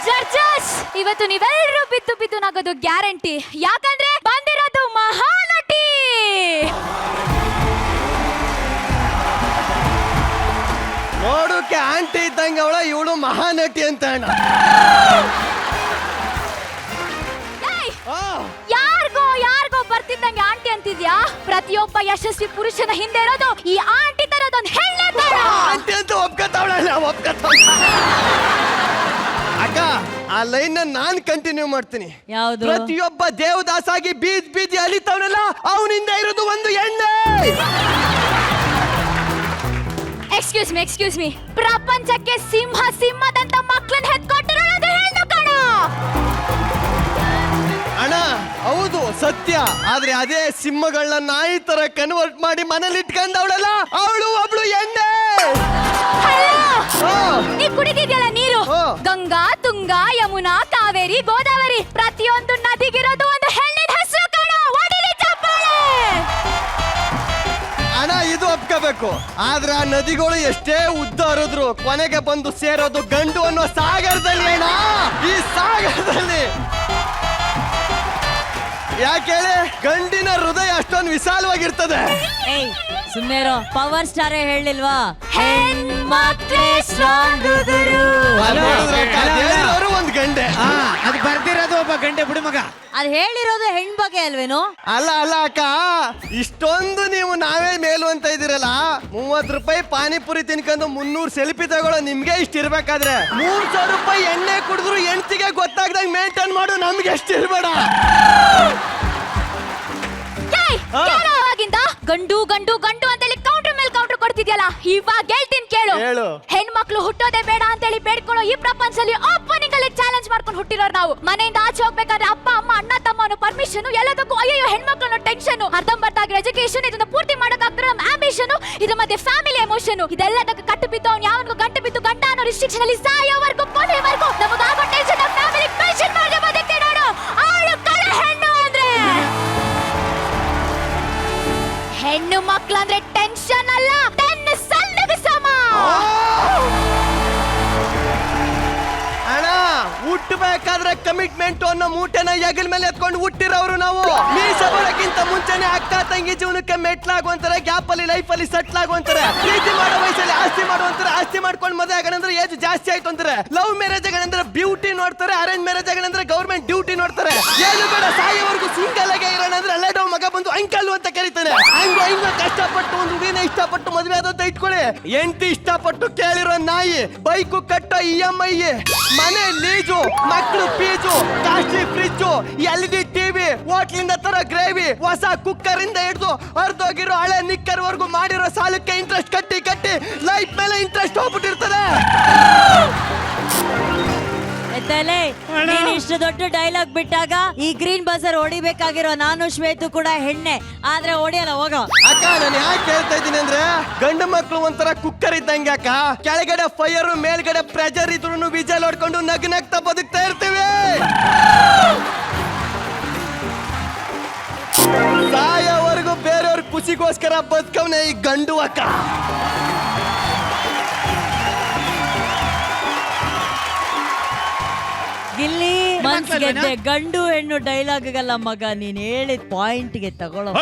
Judges ಇವತ್ತು ನೀವೆಲ್ಲರೂ ಬಿದ್ದು ಬಿದ್ದು ನಗೋದು ಗ್ಯಾರಂಟಿ. ಯಾಕಂದ್ರೆ ಬಂದಿರೋದು ಮಹಾನಟಿ. ನೋಡೋಕೆ ಆಂಟಿ ಇದ್ದಂಗೆ ಅವಳ, ಇವಳು ಮಹಾನಟಿ ಅಂತ ಅಣ್ಣ. ಯಾರಿಗೋ ಬರ್ತಿದ್ದಂಗೆ ಆಂಟಿ ಅಂತಿದ್ಯಾ? ಪ್ರತಿಯೊಬ್ಬ ಯಶಸ್ವಿ ಪುರುಷನ ಹಿಂದೆ ಇರೋದು ಈ ಆಂಟಿ ತರದೊಂದು ಹೆಣ್ಣೆ ತರ. ಆಂಟಿ ಅಂತ ಒಪ್ಕೋತಾವಳ ಅಕ್ಕ. ಆ ಲೈನ್ ನಾನ್ ಕಂಟಿನ್ಯೂ ಮಾಡ್ತೀನಿ. ಯಾವುದು? ಪ್ರತಿಯೊಬ್ಬ ದೇವದಾಸಾಗಿ ಬೀದ್ ಬೀದಿ ಅಲಿತಾವನಲ್ಲ, ಅವನಿಂದ ಇರೋದು ಒಂದು ಎಣ್ಣೆ. ಎಕ್ಸ್ಕ್ಯೂಸ್ ಮೀ ಪ್ರಪಂಚಕ್ಕೆ ಸಿಂಹದಂತ ಮಕ್ಕಳನ್ನ ಹೆತ್ಕೊಟ್ಟಿರೋದು ಹೆಣ್ಣು ಕಣ. ಅಣ್ಣ ಹೌದು ಸತ್ಯ. ಆದ್ರೆ ಅದೇ ಸಿಂಹಗಳನ್ನ ನಾಯಿ ತರ ಕನ್ವರ್ಟ್ ಮಾಡಿ ಮನೇಲಿ ಇಟ್ಕೊಂಡವಳಲ್ಲ, ಅವಳು ಒಬ್ಳು ಎಣ್ಣೆ. ನೀ ಕುಡಿದಿದ್ಯಲ್ಲ ನೀರು, ಹಾ. ಗಂಗಾ, ತುಂಗಾ, ಯಮುನಾ, ಕಾವೇರಿ, ಗೋದಾವರಿ ಪ್ರತಿಯೊಂದು ನದಿಗಿರೋದು ಒಂದು ಹೆಣ್ಣಿನ ಹೆಸರು ಕಣ. ಹೊಡಿಲಿ ಚಪ್ಪಾಳೆ. ಅಣ್ಣ ಇದು ಒಪ್ಕೋಬೇಕು. ಆದ್ರೆ ಆ ನದಿಗಳು ಎಷ್ಟೇ ಉದ್ದ ಹರಿದ್ರು ಕೊನೆಗೆ ಬಂದು ಸೇರೋದು ಗಂಡು ಅನ್ನೋ ಸಾಗರದಲ್ಲಿ ಅಣ್ಣ. ಈ ಸಾಗರದಲ್ಲಿ ಯಾಕೇಳಿ ಗಂಡಿನ ಹೃದಯ ಅಷ್ಟೊಂದು ವಿಶಾಲವಾಗಿರ್ತದೆ. ಏಯ್ ಸುಮ್ಮನೆ ಪವರ್ ಸ್ಟಾರೇ ಹೇಳಿಲ್ವಾ? ಹೆಣ್ಮಕ್ಳೇ ಸ್ಟ್ರಾಂಗ್ ಗುರು. ಹೇಳಿರೋರು ಒಂದ್ ಗಂಡೆ. ಅದು ಬರ್ದಿರೋದು ಒಬ್ಬ ಗಂಡೆ ಬಿಡು ಮಗ. ಅದ್ ಹೇಳಿರೋದು ಹೆಣ್ ಬಗ್ಗೆ ಅಲ್ವೇನು? ಅಲ್ಲ ಅಕ್ಕ, ಇಷ್ಟೊಂದು ನೀವು ನಾವೇ ಮೇಲು ಅಂತ ಇದೀರಲ್ಲ. 30 ರೂಪಾಯಿ ಪಾನಿಪುರಿ ತಿನ್ಕೊಂಡು 300 ಸೆಲ್ಫಿ ತಗೊಳ್ಳೋ ನಿಮ್ಗೆ ಇಷ್ಟ ಇರ್ಬೇಕಾದ್ರೆ 300 ರೂಪಾಯಿ ಎಣ್ಣೆ ಕುಡಿದ್ರು ಹೆಂಡತಿಗೆ ಗೊತ್ತಾಗ್ದಂಗ್ ಮೇಂಟೈನ್ ಮಾಡು ನಮ್ಗೆ ಎಷ್ಟು ಇರ್ಬೇಡ. ಅವಾಗಿಂದ ಗಂಡು ಗಂಡು ಗಂಡು ಅಂತೇಳಿ ಕೌಂಟರ್ ಮೇಲೆ ಕೌಂಟರ್ ಕೊಡ್ತಿದ್ಯಲ್ಲ, ಇವಾಗ ಹೇಳ್ತೀನಿ ಕೇಳು. ಹೆಣ್ಮಕ್ಳು ಹುಟ್ಟೋದೇ ಬೇಡ ಅಂತೇಳಿ ಬೇಡ್ಕೊಳ್ಳೋ ಈ ಪ್ರಪಂಚದಲ್ಲಿ ಓಪನಿಂಗ್ ಅಲ್ಲಿ ಚಾಲೆಂಜ್ ಮಾಡ್ಕೊಂಡು ಹುಟ್ಟಿರೋರು ನಾವು. ಮನೆಯಿಂದ ಆಚೆ ಹೋಗ್ಬೇಕಾದ್ರೆ ಅಪ್ಪ ಅಮ್ಮ ಅಣ್ಣ ತಮ್ಮ ಅನ್ನೋ ಪರ್ಮಿಷನ್, ಎಲ್ಲದಕ್ಕೂ ಅಯ್ಯೋ ಹೆಣ್ಮಕ್ಳು ಅನ್ನೋ ಟೆನ್ಷನ್, ಅರ್ಧಂಬರ್ಧ ಎಜುಕೇಶನ್, ಇದನ್ನ ಪೂರ್ತಿ ಮಾಡೋಕ್ಕಾಗ್ತಾರೆ ನಮ್ಮ ಆಂಬಿಷನ್, ಇದ್ರ ಮಧ್ಯೆ ಫ್ಯಾಮಿಲಿ ಎಮೋಷನ್, ಇದೆಲ್ಲದಕ್ಕೆ ಕಟ್ಟು ಬಿದ್ದು ಅವ್ನು ಯಾವನಿಗೂ ಗಂಟು ಬಿದ್ದು ಗಂಡ ಅನ್ನೋ ರಿಸ್ಟ್ರಿಕ್ಷನ್ ಅಲ್ಲಿ ಸಾಯೋವರೆಗೂ ಕೊನೆವರೆಗೂ ನಮಗಾಗೋ ಟೆನ್ಷನ್ ಫ್ಯಾಮಿಲಿ ಟೆನ್ಷನ್ ಮಾಡಿ ಬದುಕ್ತಿ ನೋಡು. ಆಳು ಕಳೆ ಹೆಣ್ಣು ಅಂದ್ರೆ ಹೆಣ್ಣು ಮಕ್ಳಂದ್ರೆ ಟೆನ್ಷನ್ ಅಲ್ಲ, ಸಣ್ಣಗೆ ಸಮ. ಅಣ್ಣ ಹುಟ್ಟಬೇಕಾದ್ರೆ ಕಮಿಟ್ಮೆಂಟ್ ಅನ್ನೋ ಮೂಟೆನ ಹೆಗಲ ಮೇಲೆ ಎತ್ಕೊಂಡು ಹುಟ್ಟಿರೋರು ನಾವು. ಮೀಸೆ ಬರೋಕ್ಕಿಂತ ಮುಂಚೆನೆ ಅಕ್ಕ ತಂಗಿ ಜೀವನಕ್ಕೆ ಮೆಟ್ಲಾಗುವಂತಾರೆ, ಗ್ಯಾಪ್ ಅಲ್ಲಿ ಲೈಫ್ ಅಲ್ಲಿ ಸೆಟ್ಲ್ ಆಗುವಂತಾರೆ, ಪ್ರೀತಿ ಮಾಡೋ ವಯಸ್ಸಲ್ಲಿ ಆಸ್ತಿ ಮಾಡುವಂತಾರೆ, ಆಸ್ತಿ ಮಾಡ್ಕೊಂಡು ಮದುವೆ ಆಗೋಣಂದ್ರೆ ಏಜ್ ಜಾಸ್ತಿ ಆಯ್ತು ಅಂತಾರೆ, ಲವ್ ಮ್ಯಾರೇಜ್ ಆಗೋಣಂದ್ರೆ ಬ್ಯೂಟಿ ನೋಡ್ತಾರೆ, ಅರೇಂಜ್ ಮ್ಯಾರೇಜ್ ಆಗೋಣಂದ್ರೆ ಗೌರ್ಮೆಂಟ್ ಡ್ಯೂಟಿ ನೋಡ್ತಾರೆ, ಏನು ಬೇಡ ಸಾಯೋವರೆಗೂ ಸಿಂಗಲ್ ಆಗಿ ಇರೋಣ ಅಂದ್ರೆ ಅಲ್ಲೇ ಮಗ ಬಂದು ಅಂಕಲ್ ಅಂತ ಕರೀತಾನೆ. ಹಂಗ ಕಷ್ಟಪಟ್ಟು ಒಂದು ಹುಡುಗಿನ ಇಷ್ಟಪಟ್ಟು ಮದುವೆ ಆದಂತ ಇಟ್ಕೊಳ್ಳಿ. ಎಂಟಿ ಇಷ್ಟಪಟ್ಟು ಕೇಳಿರೋ ನಾಯಿ, ಬೈಕು ಕಟ್ಟೋ EMI, ಮನೆ ಲೀಜು, ಮಕ್ಕಳು fees, costly fridge, LED TV, ಹೋಟ್ಲಿಂದ ತರ ಗ್ರೇವಿ, ಹೊಸ ಕುಕ್ಕರ್ ಇಂದ ಹಿಡಿದು ಅರ್ಧೋಗಿರೋ ಹಳೆ ನಿಕ್ಕರ್ ವರ್ಗು ಮಾಡಿರೋ ಸಾಲಕ್ಕೆ ಇಂಟ್ರೆಸ್ಟ್ ಕಟ್ಟಿ ಕಟ್ಟಿ ಲೈಫ್ ಮೇಲೆ ಇಂಟ್ರೆಸ್ಟ್ ಹೋಗ್ಬಿಟ್ಟಿರ್ತದೆ. ನೀನ್ ಇಷ್ಟು ದೊಡ್ಡ ಡೈಲಾಗ್ ಬಿಟ್ಟಾಗ ಈ ಗ್ರೀನ್ ಬಜಾರ್ ಹೊಡಿಬೇಕಾಗಿರೋ ನಾನು ಶ್ವೇತು ಕೂಡ ಹೆಣ್ಣೆ, ಆದ್ರೆ ಹೊಡಿಯಲ್ಲ ಹೋಗೋ. ಅಕ್ಕ ನಾನು ಯಾಕೆ ಹೇಳ್ತಾ ಇದ್ದೀನಿ ಅಂದ್ರೆ, ಗಂಡು ಮಕ್ಕಳು ಒಂಥರ ಕುಕ್ಕರ್ ಇದ್ದಂಗೆ ಅಕ್ಕ. ಕೆಳಗಡೆ ಫೈರ್ ಮೇಲ್ಗಡೆ ಪ್ರೆಷರ್ ಇದ್ರು ವಿಜಲ್ ಹೊಡ್ಕೊಂಡು ನಗ್ನಗ್ತಾ ಬದುಕ್ತಾ ಇರ್ತೀವಿ. ಸಾಯೋವರೆಗೂ ಬೇರೆಯವ್ರ ಖುಷಿಗೋಸ್ಕರ ಬದುಕವ್ನೆ ಈ ಗಂಡು ಅಕ್ಕ. ಗಿಲ್ಲಿ ಮನ್ಸ್ ಗೆದ್ದೆ. ಗಂಡು ಹೆಣ್ಣು ಡೈಲಾಗ್ಗಲ್ಲ ಮಗ, ನೀನ್ ಹೇಳಿದ ಪಾಯಿಂಟ್ಗೆ ತಗೊಳ್ಳೋ.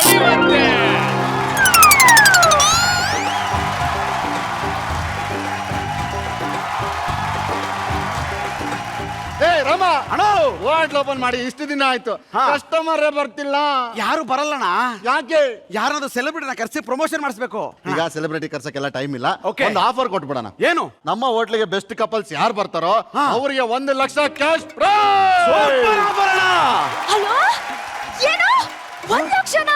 ಏ ರಾಮ ಅಣ್ಣ, ಹೋಟ್ಲ್ ಓಪನ್ ಮಾಡಿ ಇಷ್ಟು ದಿನ ಆಯ್ತು, ಕಸ್ಟಮರ್ ಬರ್ತಿಲ್ಲ. ಯಾರು ಬರಲ್ಲಣ್ಣ. ಯಾಕೆ? ಯಾರಾದ್ರೂ ಸೆಲೆಬ್ರಿಟಿನ ಕರ್ಸಿ ಪ್ರಮೋಷನ್ ಮಾಡಿಸ್ಬೇಕು. ಈಗ ಸೆಲೆಬ್ರಿಟಿ ಕರ್ಸಕ್ಕೆಲ್ಲ ಟೈಮ್ ಇಲ್ಲ. Okay. ಒಂದು ಆಫರ್ ಕೊಟ್ಬಿಡೋಣ. ಏನು? ನಮ್ಮ ಹೋಟ್ಲಿಗೆ ಬೆಸ್ಟ್ ಕಪಲ್ಸ್ ಯಾರು ಬರ್ತಾರೋ ಅವರಿಗೆ 1 ಲಕ್ಷ ಕ್ಯಾಶ್ ಹಲೋ, ಏನು 1 ಲಕ್ಷನ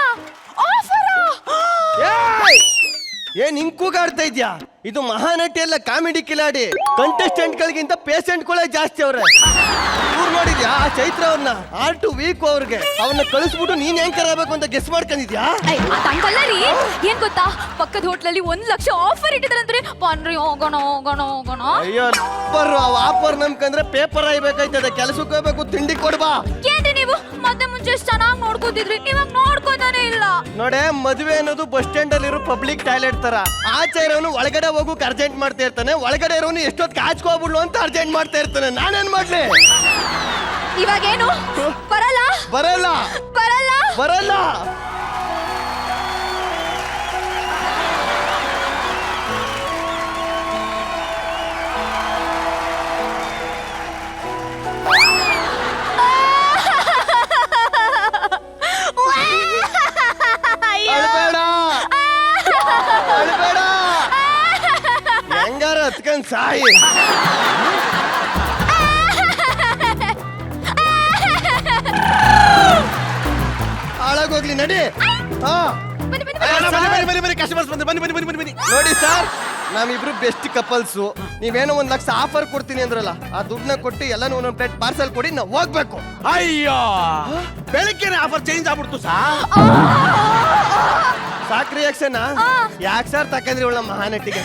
ಆಫರ್? ಏನ್ ಹಿಂಗ್ ಕೂಗಾಡ್ತಾ ಇದ್ಯಾ? ಇದು ಮಹಾನಟಿ ಎಲ್ಲ ಕಾಮಿಡಿ ಕಿಲಾಡಿ. ಕಂಟೆಸ್ಟೆಂಟ್ ಗಳಿಗಿಂತ ಪೇಷಂಟ್ ಗಳೇ ಜಾಸ್ತಿ ಅವ್ರೆ. ಇವ್ರು ನೋಡಿದ್ಯಾ ಆ ಚೈತ್ರ ಅವ್ರನ್ನ, ಆರ್ ಟು ವೀಕ್ ಅವ್ರಿಗೆ ಅವ್ರನ್ನ ಕಳಿಸ್ಬಿಟ್ಟು ನೀನ್ ಹೆಂಗ್ ಕರಬೇಕು ಅಂತ ಗೆಸ್ ಮಾಡ್ಕೊಂಡಿದ್ಯಾ? ಹಂಗಲ್ಲ ರೀ, ಏನ್ ಗೊತ್ತಾ, ಪಕ್ಕದ ಹೋಟ್ಲಲ್ಲಿ 1 ಲಕ್ಷ ಆಫರ್ ಇಟ್ಟಿದ್ರಂದ್ರೆ ಬನ್ರಿ ಹೋಗೋಣ ಹೋಗೋಣ ಹೋಗೋಣ. ಅಯ್ಯೋ ಆಫರ್ ನಂಬ್ಕಂದ್ರೆ ಪೇಪರ್ ಆಗ್ಬೇಕಾಯ್ತದೆ, ಕೆಲ್ಸಕ್ಕೆ ಹೋಗ್ಬೇಕು, ತಿಂಡಿ ಕೊಡ್ಬಾ. ಏನ್ರಿ ನೀವು ಮತ್ತೆ ಮುಂಚೆ ಚೆನ್ನಾಗಿ ನೋಡ್ಕೋತಿದ್ರಿ, ಇವಾಗ ನೋಡ್ಕೋತಾನೆ ಇಲ್ಲ. ನೋಡೆ, ಮದುವೆ ಅನ್ನೋದು ಬಸ್ ಸ್ಟ್ಯಾಂಡ್ ಅಲ್ಲಿರೋ ಪಬ್ಲಿಕ್ ಟಾಯ್ಲೆಟ್ ತರ. ಆಚೆ ಇರೋನು ಒಳಗಡೆ ಹೋಗೋಕೆ ಅರ್ಜೆಂಟ್ ಮಾಡ್ತಾ ಇರ್ತಾನೆ, ಒಳಗಡೆ ಇರೋನು ಎಷ್ಟೊತ್ತು ಕಾಚ್ಕೋಬಿಡ್ಲು ಅಂತ ಅರ್ಜೆಂಟ್ ಮಾಡ್ತಾ ಇರ್ತಾನೆ. ನಾನೇನ್ ಮಾಡ್ಲಿ? ಇವಾಗೇನು ಬರಲ್ಲ ಬರಲ್ಲ ಬರಲ್ಲ ಬರಲ್ಲ. ಅಳ್ಬೇಡ ಅಳ್ಬೇಡ, ಹೆಂಗಾರ ಹತ್ಕೊಂಡ್ ಸಾಯಿ. ಹಾಳಾಗೋಗ್ಲಿ, ನಡಿ. ಹಾ ಬನ್ನಿ, ಬನ್ನಿ, ಬನ್ನಿ ಕಸ್ಟಮರ್ಸ್ ಬಂದ್ರೆ ಬನ್ನಿ ಬನ್ನಿ ಬನ್ನಿ ಬನ್ನಿ ಬನ್ನಿ. ನೋಡಿ ಸರ್, ನಾವಿಬ್ರು ಬೆಸ್ಟ್ ಕಪಲ್ಸು. ನೀವೇನೋ 1 ಲಕ್ಷ ಆಫರ್ ಕೊಡ್ತೀನಿ ಅಂದ್ರಲ್ಲ, ಆ ದುಡ್ಡನ್ನ ಕೊಟ್ಟು ಎಲ್ಲಾನು ಒಂದೊಂದು ಪ್ಲೇಟ್ ಪಾರ್ಸಲ್ ಕೊಡಿ, ನಾವು ಹೋಗ್ಬೇಕು. ಅಯ್ಯೋ, ಬೆಳಗ್ಗೆನೆ ಆಫರ್ ಚೇಂಜ್ ಆಗ್ಬಿಡ್ತು ಸಾ. ಸಾಕ್ ರಿಯಾಕ್ಷನ್ ಯಾಕೆ ಸರ್ ತಕಂದ್ರಿ ಒಳ್ಳೆ ಮಹಾನಟಿಗೆ?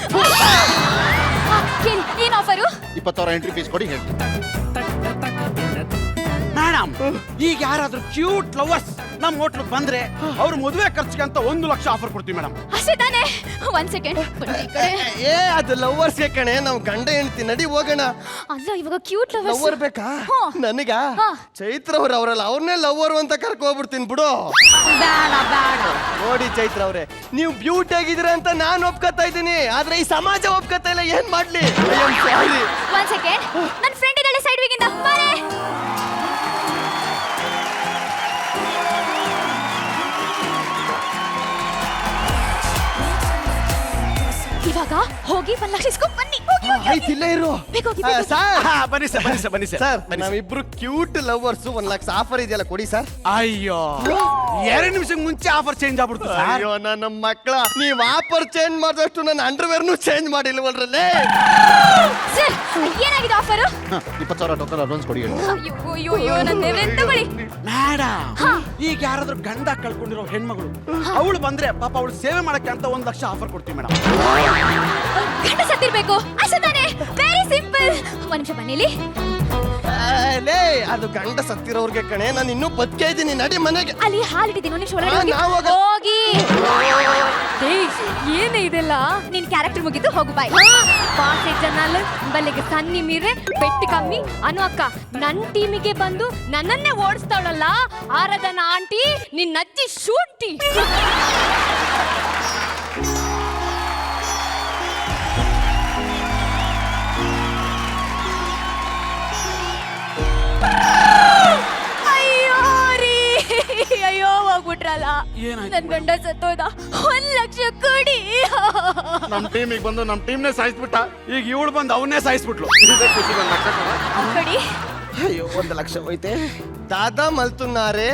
ಕೇಳಿ, ಏನ್ ಆಫರು? 20,000 ಎಂಟ್ರಿ ಫೀಸ್ ಕೊಡಿ ಹೇಳ್ತೀನಿ. ಮೇಡಮ್, ಈಗ ಯಾರಾದ್ರೂ ಕ್ಯೂಟ್ ಲವರ್ಸ್ ನಮ್ಮ ಹೋಟ್ಲಿಗೆ ಬಂದ್ರೆ ಅವ್ರ ಮದುವೆ ಖರ್ಚಿಗೆ ಅಂತ 1 ಲಕ್ಷ ಆಫರ್ ಕೊಡ್ತೀವಿ ಮೇಡಮ್. ಅಷ್ಟೇ ತಾನೇ? 1 ಸೆಕೆಂಡ್ ಏ, ಅದು ಲವರ್ಸ್ಗೆ ಕಣೆ, ನಾವು ಗಂಡ ಹೆಂಡ್ತಿ. ನಡಿ ಹೋಗೋಣ. ಅಲ್ಲ, ಇವಾಗ ಕ್ಯೂಟ್ ಲವರ್ ಬೇಕಾ ನನಗ? ಹಾ. ಚೈತ್ರ ಅವ್ರ ಅವರಲ್ಲ, ಅವ್ರನ್ನೇ ಲವರ್ ಅಂತ ಕರ್ಕೊ ಹೋಗ್ಬಿಡ್ತೀನಿ ಬಿಡು. ಬೇಡ ಬೇಡ. ನೋಡಿ ಚೈತ್ರ ಅವ್ರೆ, ನೀವು ಬ್ಯೂಟಿ ಆಗಿದ್ದೀರ ಅಂತ ನಾನು ಒಪ್ಕೊತಾ ಇದ್ದೀನಿ, ಆದ್ರೆ ಈ ಸಮಾಜ ಒಪ್ಕೊತಾ ಇಲ್ಲ. ಏನ್ ಮಾಡ್ಲಿ? ಸಾರಿ. 1 ಸೆಕೆಂಡ್, ನನ್ನ ಫ್ರೆಂಡ್ ಇದ್ದಾಳೆ ಸೈಡ್ ವಿಗಿಂದ, ಬಾರೆ. ಇವಾಗ ಹೋಗಿ 1 ಲಕ್ಷ ಇಸ್ಕೊಂಡ್ ಬನ್ನಿ. ಹೋಗಿ ಹೋಗಿ, ಹೋಗಿ. ಆಯ್ತು, ಇಲ್ಲೇ ಇರು. ಬೇಗ ಹೋಗಿ, ಬೇಗ ಹೋಗಿ. ಸರ್ ಹಾ, ಬನ್ನಿ ಸರ್ ಬನ್ನಿ ಸರ್ ಬನ್ನಿ ಸರ್ ಸರ್, ಬನ್ನಿ ಸರ್. ನಾವಿಬ್ರು ಕ್ಯೂಟ್ ಲವರ್ಸ್. 1 ಲಕ್ಷ ಆಫರ್ ಇದೆಯಲ್ಲ, ಕೊಡಿ ಸರ್. ಅಯ್ಯೋ, 2 ನಿಮಿಷಕ್ಕೆ ಮುಂಚೆ ಆಫರ್ ಚೇಂಜ್ ಆಗ್ಬಿಡ್ತು ಸರ್. ಅಯ್ಯೋ ನನ್ನ ಮಕ್ಕಳ, ನೀವ್ ಆಫರ್ ಚೇಂಜ್ ಮಾಡಿದಷ್ಟು ನನ್ನ ಅಂಡರ್ವೇರ್ನು ಚೇಂಜ್ ಮಾಡಿಲ್ವಲ್ರಲ್ಲೇ. ಸರ್, ಏನಾಗಿದೆ ಆಫರು? 20,000 ಟೋಕನ್ ಅಡ್ವಾನ್ಸ್ ಕೊಡಿ ಹೇಳಿ. ಅಯ್ಯೋ ಅಯ್ಯೋ ಅಯ್ಯೋ, ನನ್ನ ದೇವ್ರೆ, ತಗೊಳ್ಳಿ. ಮೇಡಮ್, ಈಗ ಯಾರಾದ್ರೂ ಗಂಡ ಕಳ್ಕೊಂಡಿರೋ ಹೆಣ್ಮಗಳು ಅವಳು ಬಂದ್ರೆ ಪಾಪ ಅವಳು ಸೇವೆ ಮಾಡಕ್ಕೆ ಅಂತ 1 ಲಕ್ಷ ಆಫರ್ ಕೊಡ್ತೀವಿ ಮೇಡಮ್. ಗಂಡ ಸತ್ತಿರ್ಬೇಕು, ಅಷ್ಟೇ ತಾನೇ? Very simple. 1 ನಿಮಿಷ ಬನ್ನಿಲಿ. ಲೇ, ಅದು ಗಂಡ ಸತ್ತಿರೋರ್ಗೆ ಕಣೆ, ನಾನು ಇನ್ನೂ ಬದುಕೇ ಇದ್ದೀನಿ. ನಡಿ ಮನೆಗೆ. ಅಲ್ಲಿ ಹಾಲಿಟ್ಟಿದ್ದೀನಿ, 1 ನಿಮಿಷ ಒಳಗಡೆ ಹೋಗಿ. ನಾವು ಹೋಗಿ. ಏನೇ ಇದೆಲ್ಲ? ನಿನ್ ಕ್ಯಾರೆಕ್ಟರ್ ಮುಗಿತು, ಹೋಗು ಬಾಯ್. ಪಾಸೆ ಜನಾಲ್ ಬಲ್ಲಿಗೆ ಸನ್ನಿ ಮೀರೆ ಬೆಟ್ಟಿ ಕಮ್ಮಿ ಅನು ಅಕ್ಕ ನನ್ ಟೀಮಿಗೆ ಬಂದು ನನ್ನನ್ನೇ ಓಡಿಸ್ತಾವಳಲ್ಲ ಆರಾಧನ ಆಂಟಿ, ನಿನ್ನ ಅಜ್ಜಿ ಶೂಟಿ. ಅಯ್ಯೋ ರೀ, ಅಯ್ಯೋ ಹೋಗ್ಬಿಟ್ರಲ್ಲ. ಏನಾಯ್ತು? ನನ್ ಗಂಡ ಸತ್ತೋದ. 1 ಲಕ್ಷ ಕೊಡಿ. ನಮ್ಮ ಟೀಮಿಗೆ ಬಂದು ನಮ್ಮ ಟೀಮ್ನೇ ಸಾಯಿಸ್ಬಿಟ್ಟ. ಈಗ ಇವಳು ಬಂದು ಅವನ್ನೇ ಸಾಯಿಸ್ಬಿಟ್ಲು. ಇದೇ ಖುಷಿಗೆ 1 ಲಕ್ಷ ಕೊಡ. ಕೊಡಿ. ಅಯ್ಯೋ, 1 ಲಕ್ಷ ಹೋಯ್ತೆ. ದಾದಾ ಮಲ್ತುನ್ನಾರೆ.